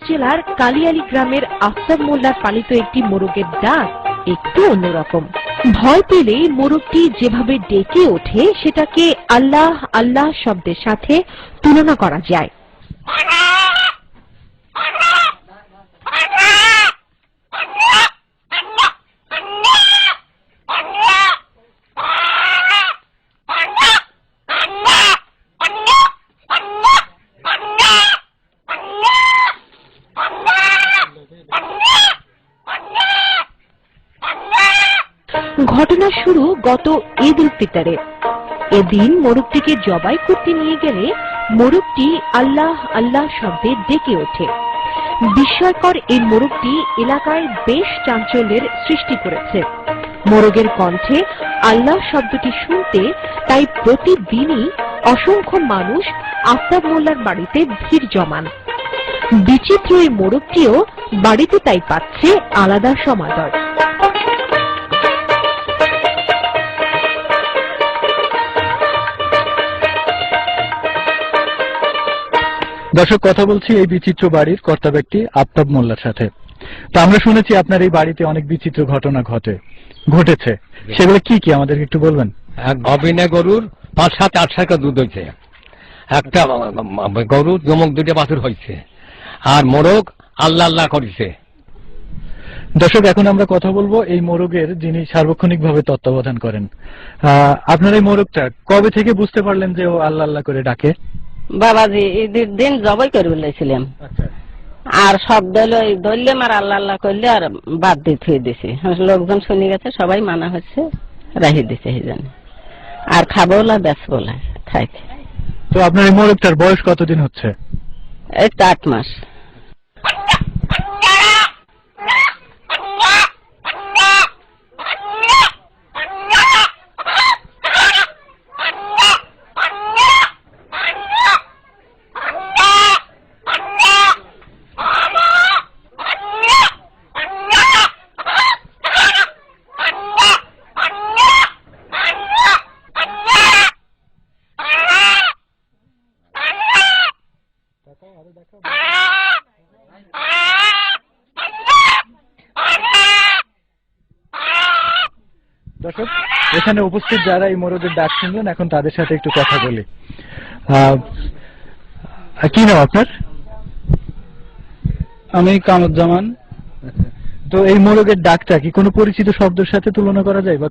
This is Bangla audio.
জেলার কালিয়ালী গ্রামের আফতাব মোল্লার পালিত একটি মোরগের ডাক একটু অন্যরকম। ভয় পেলে মোরগটি যেভাবে ডেকে ওঠে সেটাকে আল্লাহ আল্লাহ শব্দের সাথে তুলনা করা যায়। ঘটনা শুরু গত ঈদ উল ফিতরে। এদিন মোরগটিকে জবাই করতে নিয়ে গেলে মোরগটি আল্লাহ আল্লাহ শব্দে ডেকে ওঠে। বিস্ময়কর এই মোরগটি এলাকায় বেশ চাঞ্চল্যের সৃষ্টি করেছে। মোরগের কণ্ঠে আল্লাহ শব্দটি শুনতে তাই প্রতিদিনই অসংখ্য মানুষ আফতাব মোল্লার বাড়িতে ভিড় জমান। বিচিত্র এই মোরগটিও বাড়িতে তাই পাচ্ছে আলাদা সমাদর। দর্শক, কথা বলছি এই বিচিত্র বাড়ির কর্তা ব্যক্তি আফতাব মোল্লার সাথে। তো আমরা শুনেছি আপনার এই বাড়িতে অনেক বিচিত্র ঘটনা ঘটেছে, সেগুলো কি কি আমাদেরকে একটু বলবেন? এক অবিনে গরুর ৫-৭-৮ দুধ হয়েছে, একটা গরুর যমক 2টা বাছুর হয়েছে, আর মোরগ আল্লাহ আল্লাহ করেছে। দর্শক, এখন আমরা কথা বলবো এই মোরগের যিনি সার্বক্ষণিকভাবে তত্ত্বাবধান করেন। আপনার এই মোরগটা কবে থেকে বুঝতে পারলেন যে ও আল্লাহ আল্লাহ করে ডাকে? বাবাজি ঈদের দিন জবাই করে বলেছিলাম, আর শব্দ ধরলাম আর আল্লাহ আল্লাহ করলে আর বাদ দিয়ে থুয়ে দিছি। লোকজন শুনে গেছে, সবাই মানা হচ্ছে, রাহি দিছে এই জন্য। আর খাবো না বেচবো না, খাইছে। তো আপনার এই মোরগটার বয়স কতদিন হচ্ছে? এই তো 8 মাস। দর্শক, এখানে উপস্থিত যারা এই মোরগের ডাক শুনলেন, এখন তাদের সাথে একটু কথা বলি। কি নাম আপনার? আমি কামরুজ্জামান। তো এই মোরগের ডাকটা কি কোনো পরিচিত শব্দের সাথে তুলনা করা যায় বা